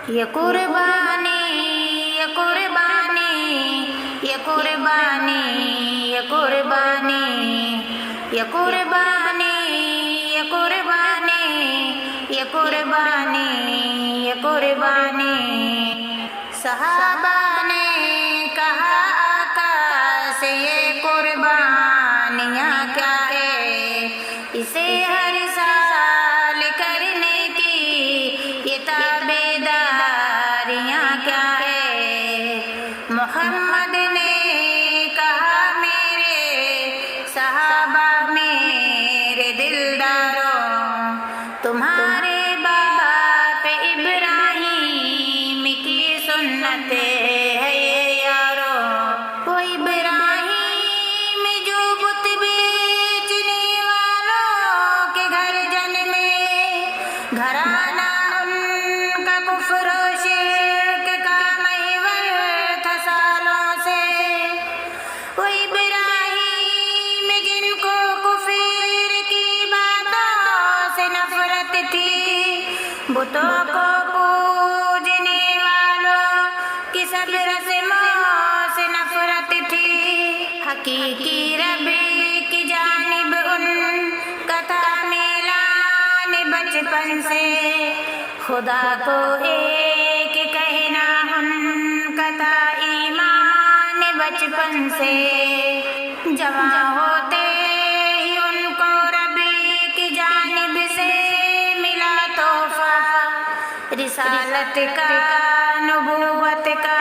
یہ قربانی یہ قربانی یہ قربانی یہ قربانی یہ قربانی یہ قربانی یہ قربانی یہ قربانی صحابہ نے کہا آقا سے یہ قربانیاں کیا ہے، اسے ہر سال کرنے کی یہ تابعداریاں کیا ہے۔ محمد نے کہا میرے صحابہ میرے دلداروں، تمہارے باپ ابراہیم کی سنت ہے یہ یارو، وہ ابراہیم جو بت بیچنے والوں کے گھر جنمے، گھرانہ ان کا کفر و شرک کا محور تھا سالوں سے، وہ ابراہیم جن کو کفر کی باتوں سے نفرت تھی، بتوں کو پوجنے والوں کی سب رسموں سے نفرت تھی، حقیقی رب کی جانب ان کا تھا میلان بچپن سے، خدا کو ایک کہنا ان کا تھا ایمان بچپن سے، جوان ہوتے ہی ان کو رب کی جانب سے ملا تحفہ، رسالت کا نبوت کا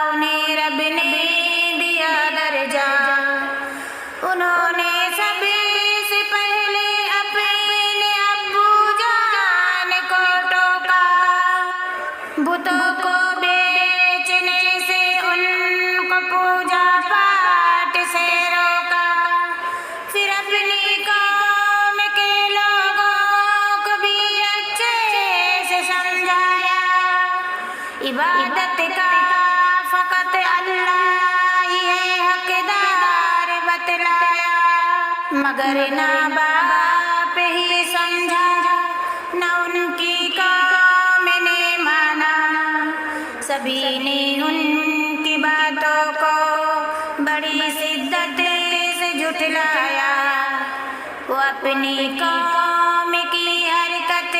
انہیں رب نے دیا درجہ، انہوں نے سب سے پہلے اپنے ابو جان کو ٹوکا، بتوں کو بیچنے سے ان کو پوجا پاٹ سے روکا، پھر اپنی قوم کے لوگوں کو بھی اچھے سے سمجھایا، عبادت کا فقط اللہ ہی ہے حقدار بتلایا، مگر نہ باپ ہی سمجھا نہ ان کی قوم نے مانا، سبھی نے ان کی باتوں کو بڑی شدت سے جھٹلایا، وہ اپنی قوم کی حرکت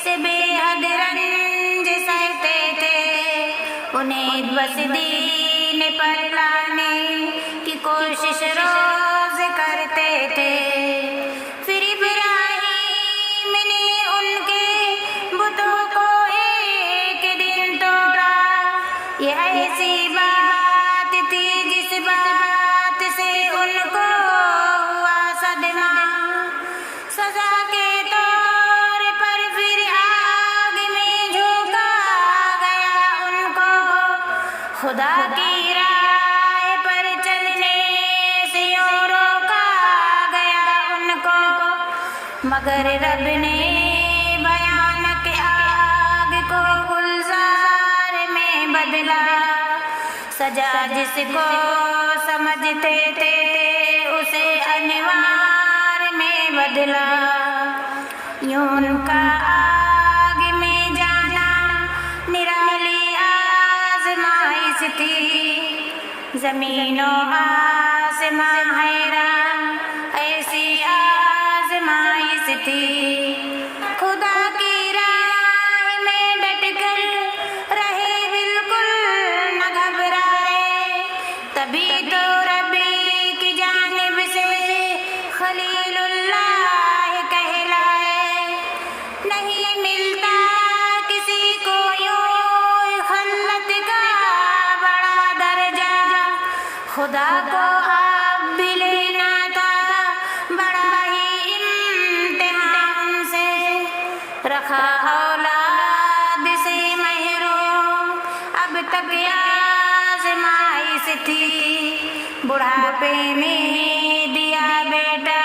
سے بے حد رنج سہتے تھے، انہیں بس دین پر لانے کی کوشش روز کرتے تھے، پھر ابراہیم نے ان کے بتوں کو ایک دن توڑا، یہ ایسی بات تھی جس بات سے ان کو ہوا صدمہ، سزا کے طور پر پھر آگ میں جھونکا گیا ان کو، خدا کی راہ پر چلنے سے یوں روکا گیا ان کو، مگر رب نے بھیانک آگ کو گلزار میں بدلا، سجا جس کو سمجھتے تھے اسے انوار میں بدلا، یوں ان کا آگ میں جانا نرالی آزمائش تھی، زمین و آسمان حیران ایسی آزمائش تھی، خدا کی راہ میں ڈٹ کر رہے بالکل نہ گھبرائے، تبھی تو ربی کی جانب سے خلیل اللہ کہلائے، نہیں ملتا کسی کو یوں خلت کا بڑا درجہ، خدا کو آپ بھی لینا تھا بڑا ہی امتحان سے، رکھا اولاد سے محروم اب تک آزمائش تھی، بڑھاپے میں دیا بیٹا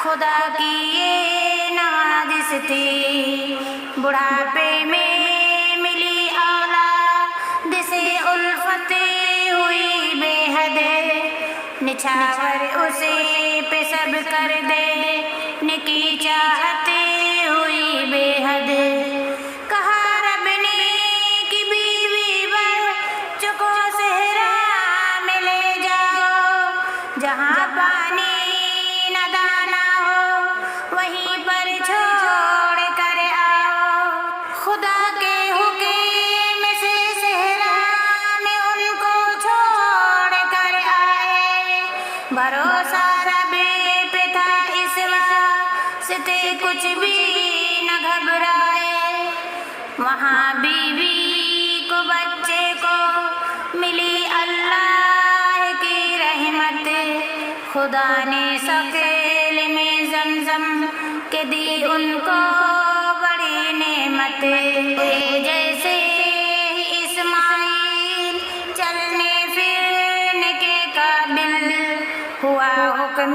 خدا کی یہ نوازش تھی، بڑھاپے میں ملی اولاد سے الفت ہوئی بے حد، نچھاور اسے پہ سب کر دے کی چاہتے ہوئی بے حد، کہا رب نے خدا کے حکم سے صحرا میں ان کو چھوڑ کر آئے، بھروسہ رب پہ تھا اس واسطے کچھ بھی نہ گھبرائے، وہاں بیوی کو بچے کو ملی اللہ کی رحمت، خدا نے ثقیل میں زمزم کے دی ان کو بڑی نعمت، جیسے ہی اسماعیل چلنے پھرنے کے قابل ہوا، حکم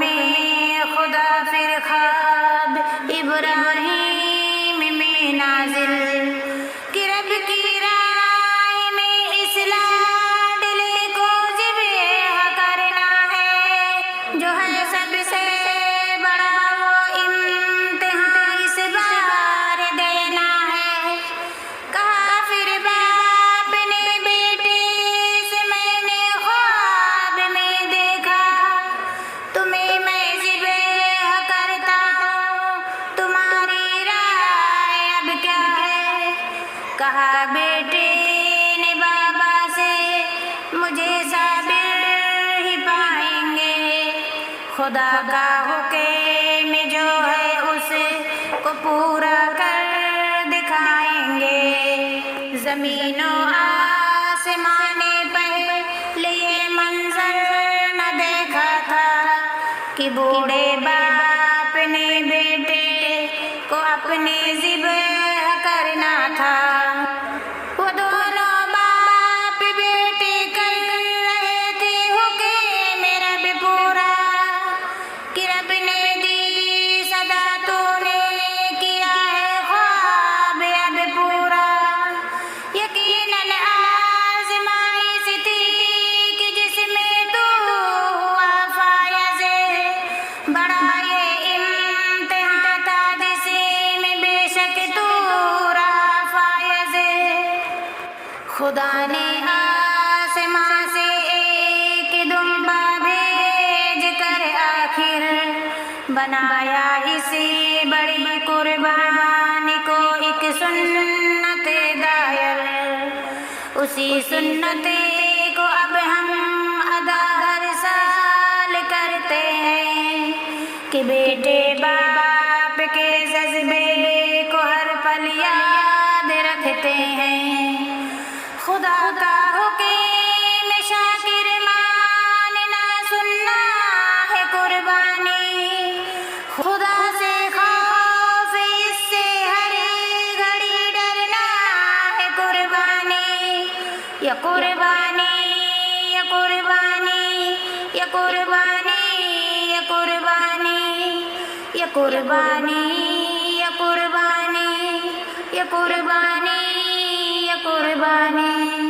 خدا پھر خواب ابراہیم میں نازل، کہ رب کی راہ میں اس لاڈلے کو ذبح کرنا ہے، جو ہے سب سے بڑا وہ امتحان اس بار دینا ہے۔ کہا پھر باپ نے بیٹے سے، میں نے خواب میں دیکھا تمہیں میں ذبح کرتا ہوں، تمہاری رائے اب کیا ہے؟ کہا بیٹے نے بابا سے، مجھے صابر ہی پائیں گے، خدا کا حکم جو ہے اس کو پورا کر دکھائیں گے۔ زمین و آسمان نے پہلے یہ منظر نہ دیکھا تھا، کہ بوڑھے باپ نے بیٹے کو اپنے ذبح کرنا تھا، وہ دونوں باپ بیٹے کر رہے تھے حکم رب پورا، کہ رب نے دی صدا تو نے کیا ہے خواب اب پورا، یقیناً آزمائش تھی کہ جس میں تو ہوا فائز، بڑا یہ امتحان تھا جس میں بے شک تو رہا فائز، خدا نے آسمان سے ایک دمبا بھیج کر آخر بنایا اسی بڑی قربانی کو ایک سنت دائر، اسی سنت کو اب ہم ادا ہر سال کرتے ہیں، کہ بیٹے باپ کے جذبے کو ہر پل یاد رکھتے ہیں، خدا کا حکم شاکر ماننا سننا ہے قربانی، خدا سے خوف اس سے ہر گھڑی ڈرنا ہے قربانی، یا قربانی یا قربانی یا قربانی یا قربانی یا قربانی یا قربانی یا قربانی یا قربانی۔